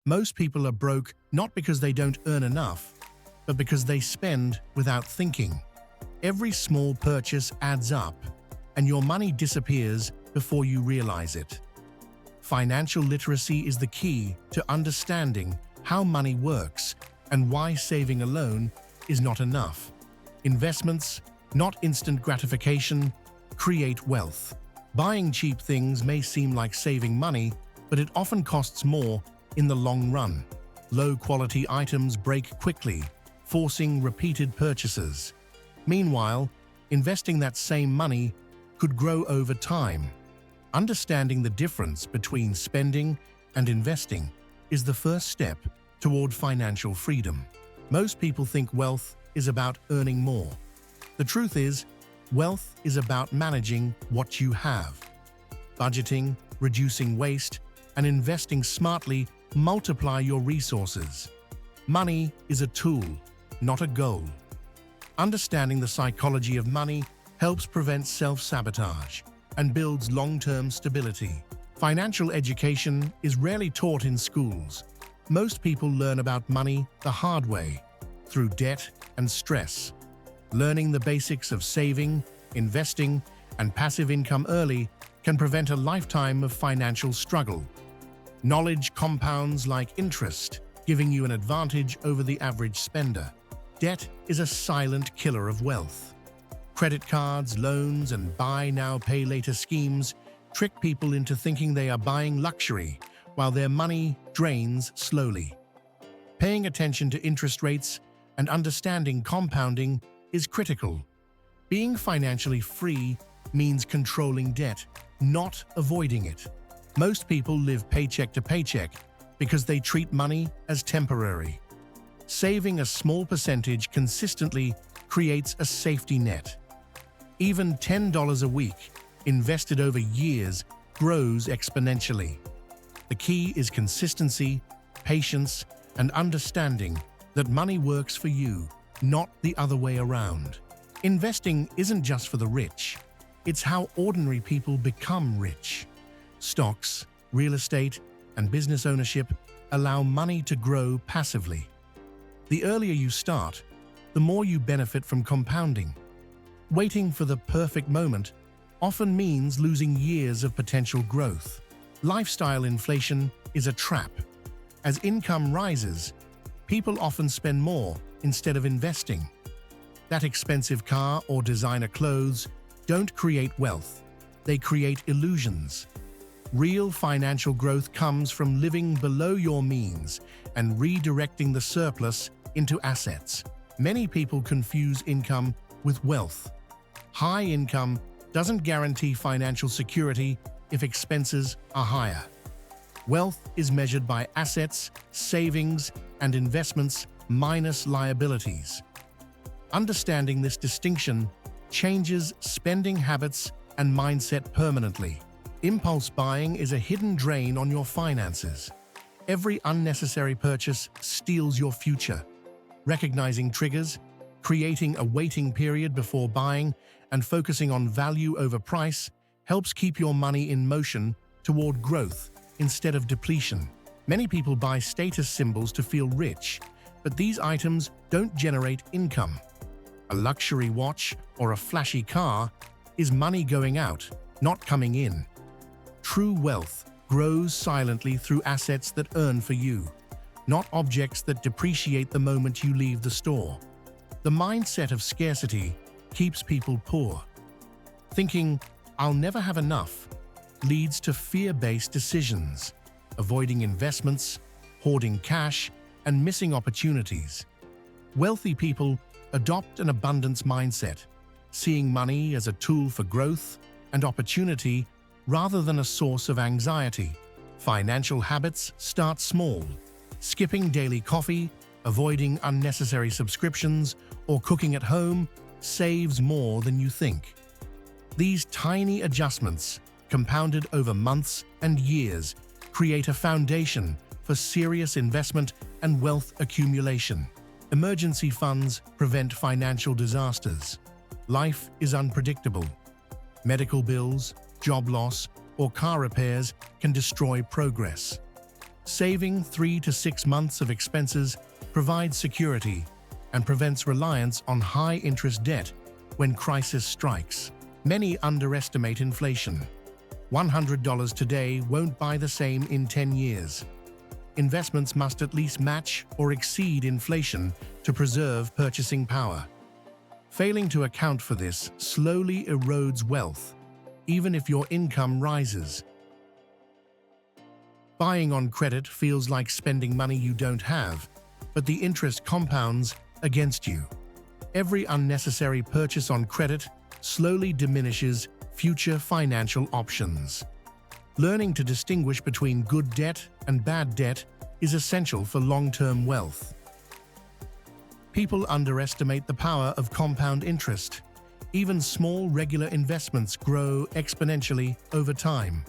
Most people are broke not because they don't earn enough, but because they spend without thinking. Every small purchase adds up, and your money disappears before you realize it. Financial literacy is the key to understanding how money works and why saving alone is not enough. Investments, not instant gratification, create wealth. Buying cheap things may seem like saving money, but it often costs more in the long run. Low-quality items break quickly, forcing repeated purchases. Meanwhile, investing that same money could grow over time. Understanding the difference between spending and investing is the first step toward financial freedom. Most people think wealth is about earning more. The truth is, wealth is about managing what you have. Budgeting, reducing waste, and investing smartly multiply your resources. Money is a tool, not a goal. Understanding the psychology of money helps prevent self-sabotage and builds long-term stability. Financial education is rarely taught in schools. Most people learn about money the hard way, through debt and stress. Learning the basics of saving, investing, and passive income early can prevent a lifetime of financial struggle. Knowledge compounds like interest, giving you an advantage over the average spender. Debt is a silent killer of wealth. Credit cards, loans, and buy now, pay later schemes trick people into thinking they are buying luxury while their money drains slowly. Paying attention to interest rates and understanding compounding is critical. Being financially free means controlling debt, not avoiding it. Most people live paycheck to paycheck because they treat money as temporary. Saving a small percentage consistently creates a safety net. Even $10 a week, invested over years, grows exponentially. The key is consistency, patience, and understanding that money works for you, not the other way around. Investing isn't just for the rich. It's how ordinary people become rich. Stocks, real estate, and business ownership allow money to grow passively. The earlier you start, the more you benefit from compounding. Waiting for the perfect moment often means losing years of potential growth. Lifestyle inflation is a trap. As income rises, people often spend more instead of investing. That expensive car or designer clothes don't create wealth, they create illusions. Real financial growth comes from living below your means and redirecting the surplus into assets. Many people confuse income with wealth. High income doesn't guarantee financial security if expenses are higher. Wealth is measured by assets, savings, and investments minus liabilities. Understanding this distinction changes spending habits and mindset permanently. Impulse buying is a hidden drain on your finances. Every unnecessary purchase steals your future. Recognizing triggers, creating a waiting period before buying, and focusing on value over price helps keep your money in motion toward growth instead of depletion. Many people buy status symbols to feel rich, but these items don't generate income. A luxury watch or a flashy car is money going out, not coming in. True wealth grows silently through assets that earn for you, not objects that depreciate the moment you leave the store. The mindset of scarcity keeps people poor. Thinking, "I'll never have enough," leads to fear-based decisions, avoiding investments, hoarding cash, and missing opportunities. Wealthy people adopt an abundance mindset, seeing money as a tool for growth and opportunity rather than a source of anxiety. Financial habits start small. Skipping daily coffee, avoiding unnecessary subscriptions, or cooking at home saves more than you think. These tiny adjustments, compounded over months and years, create a foundation for serious investment and wealth accumulation. Emergency funds prevent financial disasters. Life is unpredictable. Medical bills, job loss, or car repairs can destroy progress. Saving 3 to 6 months of expenses provides security and prevents reliance on high-interest debt when crisis strikes. Many underestimate inflation. $100 today won't buy the same in 10 years. Investments must at least match or exceed inflation to preserve purchasing power. Failing to account for this slowly erodes wealth, even if your income rises. Buying on credit feels like spending money you don't have, but the interest compounds against you. Every unnecessary purchase on credit slowly diminishes future financial options. Learning to distinguish between good debt and bad debt is essential for long-term wealth. People underestimate the power of compound interest. Even small regular investments grow exponentially over time.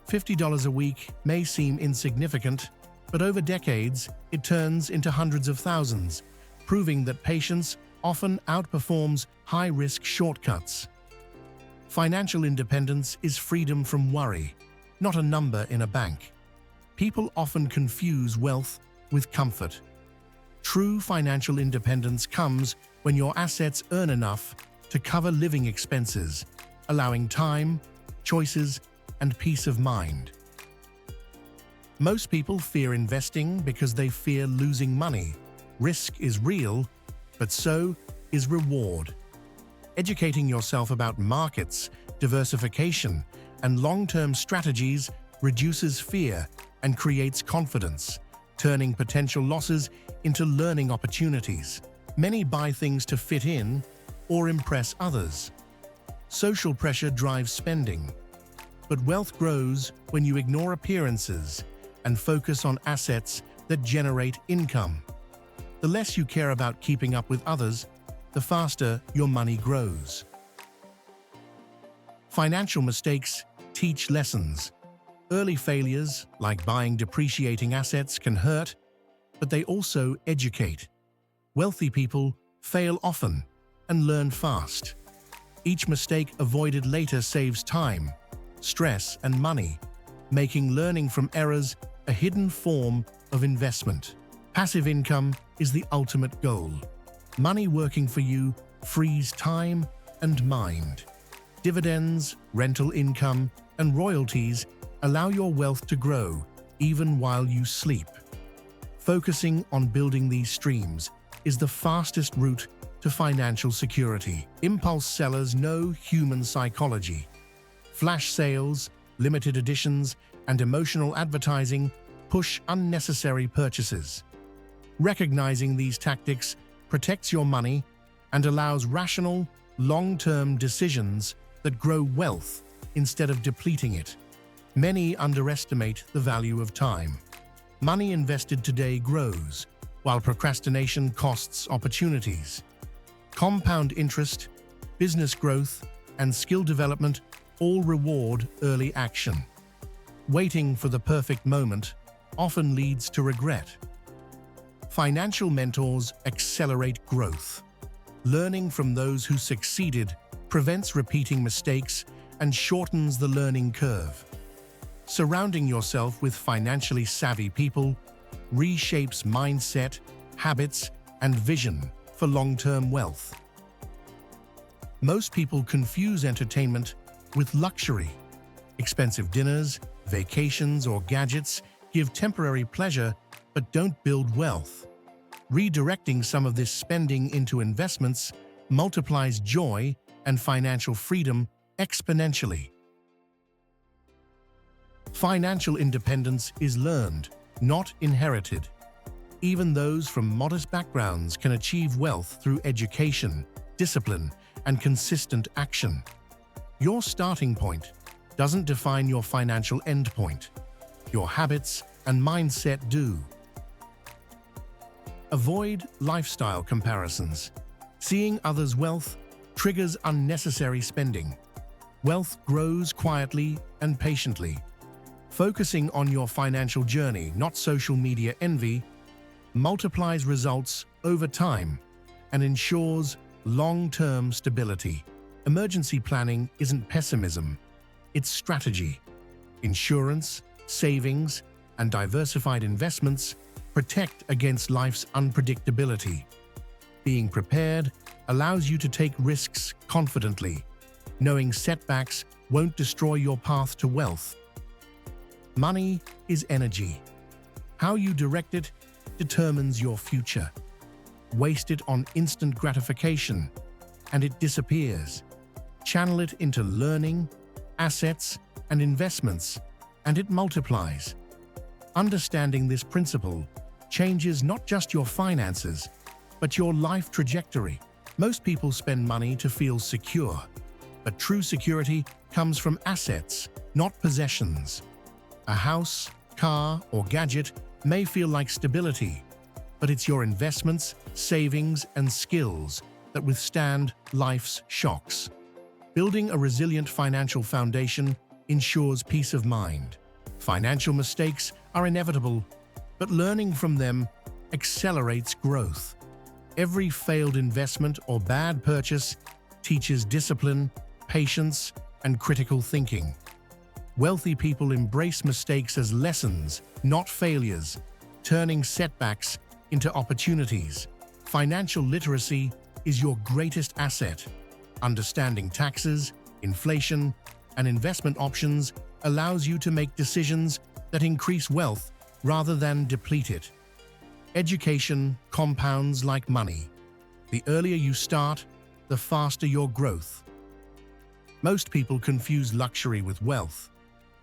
$50 a week may seem insignificant, but over decades, it turns into hundreds of thousands, proving that patience often outperforms high-risk shortcuts. Financial independence is freedom from worry, not a number in a bank. People often confuse wealth with comfort. True financial independence comes when your assets earn enough to cover living expenses, allowing time, choices, and peace of mind. Most people fear investing because they fear losing money. Risk is real, but so is reward. Educating yourself about markets, diversification, and long-term strategies reduces fear and creates confidence, turning potential losses into learning opportunities. Many buy things to fit in or impress others. Social pressure drives spending, but wealth grows when you ignore appearances and focus on assets that generate income. The less you care about keeping up with others, the faster your money grows. Financial mistakes teach lessons. Early failures, like buying depreciating assets, can hurt, but they also educate. Wealthy people fail often and learn fast. Each mistake avoided later saves time, stress, and money, making learning from errors a hidden form of investment. Passive income is the ultimate goal. Money working for you frees time and mind. Dividends, rental income, and royalties allow your wealth to grow even while you sleep. Focusing on building these streams is the fastest route to financial security. Impulse sellers know human psychology. Flash sales, limited editions, and emotional advertising push unnecessary purchases. Recognizing these tactics protects your money and allows rational, long-term decisions that grow wealth instead of depleting it. Many underestimate the value of time. Money invested today grows, while procrastination costs opportunities. Compound interest, business growth, and skill development all reward early action. Waiting for the perfect moment often leads to regret. Financial mentors accelerate growth. Learning from those who succeeded prevents repeating mistakes and shortens the learning curve. Surrounding yourself with financially savvy people reshapes mindset, habits, and vision for long-term wealth. Most people confuse entertainment with luxury. Expensive dinners, vacations, or gadgets give temporary pleasure but don't build wealth. Redirecting some of this spending into investments multiplies joy and financial freedom exponentially. Financial independence is learned, not inherited. Even those from modest backgrounds can achieve wealth through education, discipline, and consistent action. Your starting point doesn't define your financial endpoint. Your habits and mindset do. Avoid lifestyle comparisons. Seeing others' wealth triggers unnecessary spending. Wealth grows quietly and patiently. Focusing on your financial journey, not social media envy, multiplies results over time and ensures long-term stability. Emergency planning isn't pessimism, it's strategy. Insurance, savings, and diversified investments protect against life's unpredictability. Being prepared allows you to take risks confidently, knowing setbacks won't destroy your path to wealth. Money is energy. How you direct it determines your future. Waste it on instant gratification, and it disappears. Channel it into learning, assets, and investments, and it multiplies. Understanding this principle changes not just your finances, but your life trajectory. Most people spend money to feel secure, but true security comes from assets, not possessions. A house, car, or gadget may feel like stability, but it's your investments, savings, and skills that withstand life's shocks. Building a resilient financial foundation ensures peace of mind. Financial mistakes are inevitable, but learning from them accelerates growth. Every failed investment or bad purchase teaches discipline, patience, and critical thinking. Wealthy people embrace mistakes as lessons, not failures, turning setbacks into opportunities. Financial literacy is your greatest asset. Understanding taxes, inflation, and investment options allows you to make decisions that increase wealth rather than deplete it. Education compounds like money. The earlier you start, the faster your growth. Most people confuse luxury with wealth.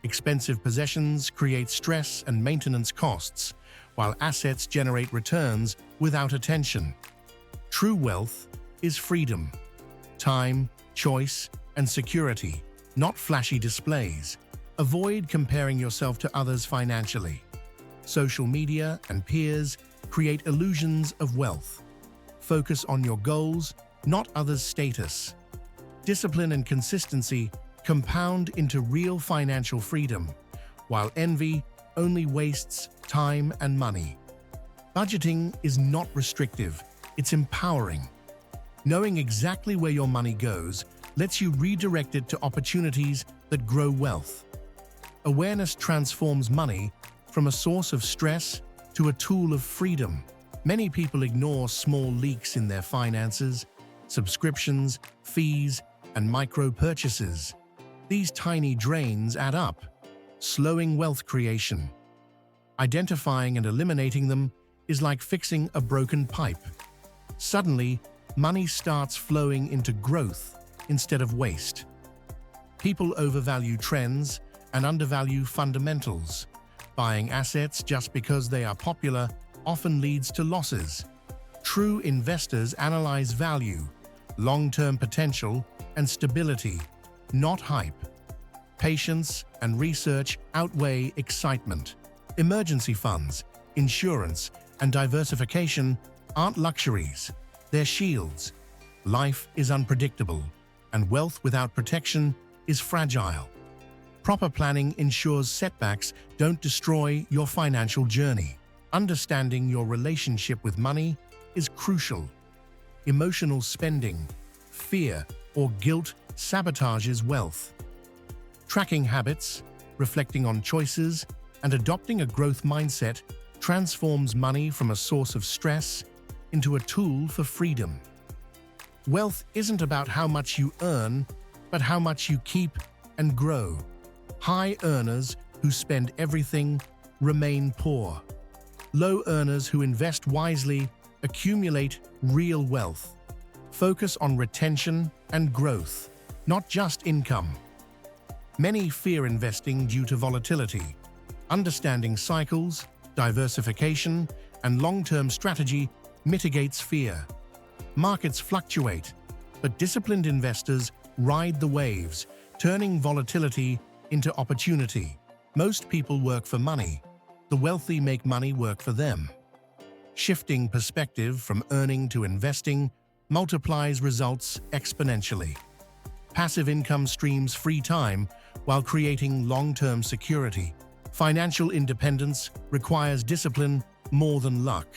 Expensive possessions create stress and maintenance costs, while assets generate returns without attention. True wealth is freedom, time, choice, and security, not flashy displays. Avoid comparing yourself to others financially. Social media and peers create illusions of wealth. Focus on your goals, not others' status. Discipline and consistency compound into real financial freedom, while envy only wastes time and money. Budgeting is not restrictive, it's empowering. Knowing exactly where your money goes lets you redirect it to opportunities that grow wealth. Awareness transforms money from a source of stress to a tool of freedom. Many people ignore small leaks in their finances, subscriptions, fees, and micro-purchases. These tiny drains add up, slowing wealth creation. Identifying and eliminating them is like fixing a broken pipe. Suddenly, money starts flowing into growth instead of waste. People overvalue trends and undervalue fundamentals. Buying assets just because they are popular often leads to losses. True investors analyze value, long-term potential, and stability, not hype. Patience and research outweigh excitement. Emergency funds, insurance, and diversification aren't luxuries, they're shields. Life is unpredictable, and wealth without protection is fragile. Proper planning ensures setbacks don't destroy your financial journey. Understanding your relationship with money is crucial. Emotional spending, fear, or guilt sabotages wealth. Tracking habits, reflecting on choices, and adopting a growth mindset transforms money from a source of stress into a tool for freedom. Wealth isn't about how much you earn, but how much you keep and grow. High earners who spend everything remain poor. Low earners who invest wisely accumulate real wealth. Focus on retention and growth, not just income. Many fear investing due to volatility. Understanding cycles, diversification, and long-term strategy mitigates fear. Markets fluctuate, but disciplined investors ride the waves, turning volatility into opportunity. Most people work for money. The wealthy make money work for them. Shifting perspective from earning to investing multiplies results exponentially. Passive income streams free time while creating long-term security. Financial independence requires discipline more than luck.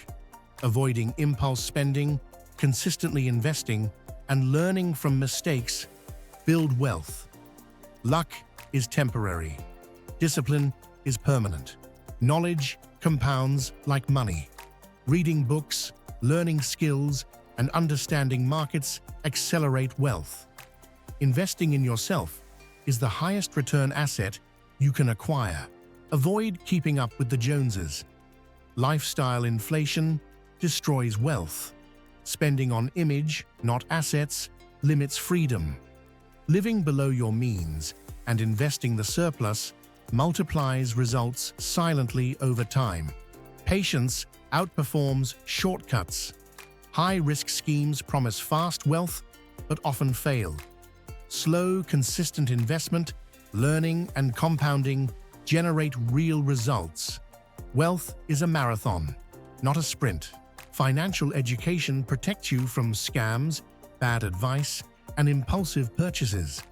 Avoiding impulse spending, consistently investing, and learning from mistakes build wealth. Luck is temporary. Discipline is permanent. Knowledge compounds like money. Reading books, learning skills, and understanding markets accelerate wealth. Investing in yourself is the highest return asset you can acquire. Avoid keeping up with the Joneses. Lifestyle inflation destroys wealth. Spending on image, not assets, limits freedom. Living below your means and investing the surplus multiplies results silently over time. Patience outperforms shortcuts. High-risk schemes promise fast wealth but often fail. Slow, consistent investment, learning, and compounding generate real results. Wealth is a marathon, not a sprint. Financial education protects you from scams, bad advice, and impulsive purchases.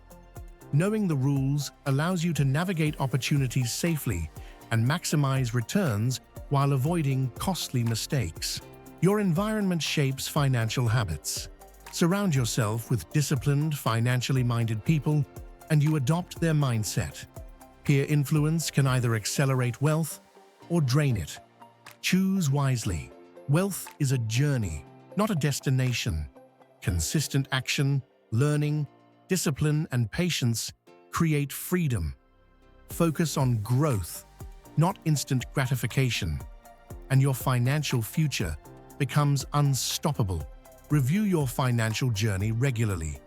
Knowing the rules allows you to navigate opportunities safely and maximize returns while avoiding costly mistakes. Your environment shapes financial habits. Surround yourself with disciplined, financially minded people, and you adopt their mindset. Peer influence can either accelerate wealth or drain it. Choose wisely. Wealth is a journey, not a destination. Consistent action, learning, discipline, and patience create freedom. Focus on growth, not instant gratification, and your financial future becomes unstoppable. Review your financial journey regularly.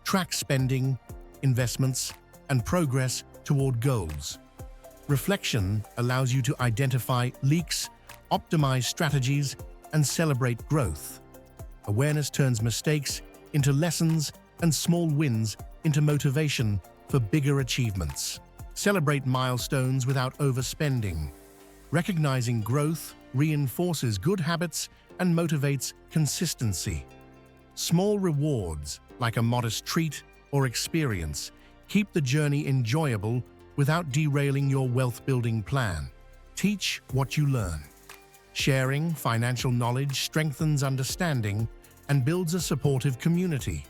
Track spending, investments, and progress toward goals. Reflection allows you to identify leaks, optimize strategies, and celebrate growth. Awareness turns mistakes into lessons and small wins into motivation for bigger achievements. Celebrate milestones without overspending. Recognizing growth reinforces good habits and motivates consistency. Small rewards, like a modest treat or experience, keep the journey enjoyable without derailing your wealth-building plan. Teach what you learn. Sharing financial knowledge strengthens understanding and builds a supportive community.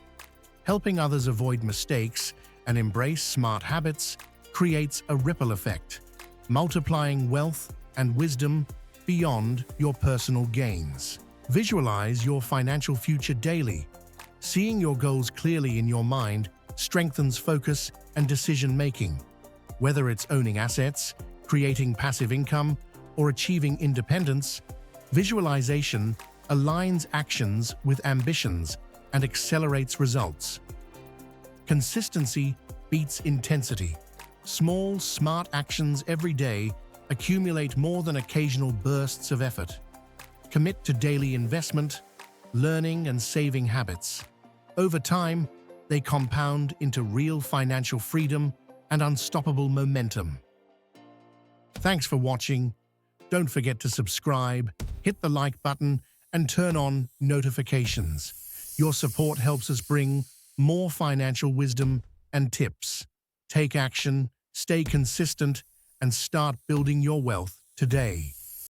Helping others avoid mistakes and embrace smart habits creates a ripple effect, multiplying wealth and wisdom beyond your personal gains. Visualize your financial future daily. Seeing your goals clearly in your mind strengthens focus and decision-making. Whether it's owning assets, creating passive income, or achieving independence, visualization aligns actions with ambitions and accelerates results. Consistency beats intensity. Small, smart actions every day accumulate more than occasional bursts of effort. Commit to daily investment, learning, and saving habits. Over time, they compound into real financial freedom and unstoppable momentum. Thanks for watching. Don't forget to subscribe, hit the like button, and turn on notifications. Your support helps us bring more financial wisdom and tips. Take action, stay consistent, and start building your wealth today.